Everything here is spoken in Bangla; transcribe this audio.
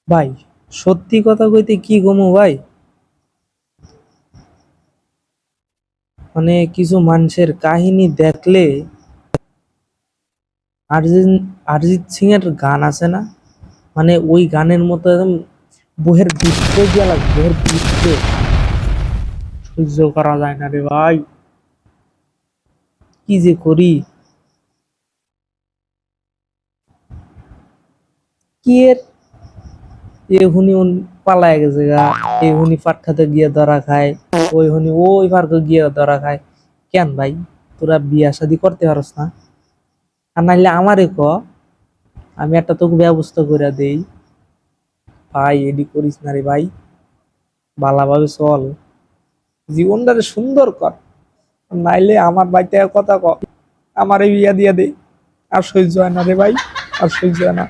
ভাই, সত্যি কথা কইতে কি গমু ভাই, মানে কিছু মানুষের কাহিনী দেখলে অরিজিৎ অরিজিৎ সিং এর গান আছে না, মানে ওই গানের মতো একদম বুহের ভিতরে গিয়া লাগে, বুহের ভিতরে সহ্য করা যায় না রে ভাই। কি যে করি, কি এর এহুনি পালায় গেছে গা, এহুনি পাট খাতে গিয়ে ধরা খায়, ওই হুনি ওই পার্কে গিয়ে ধরা খায়। কেন ভাই, তোরা বিয়া শাদি করতে পারস না? আর নাইলে আমারে ক, আমি একটা তোকে ব্যবস্থা করে দেই। ভাই এডি করিস না রে ভাই, ভালোভাবে চল, জীবনটারে সুন্দর কর। নাইলে আমার বাড়িতে কথা ক, আমার এই বিয়া দিয়া দে। আর সহ্য হয় না রে ভাই, আর সহ্য হয় না।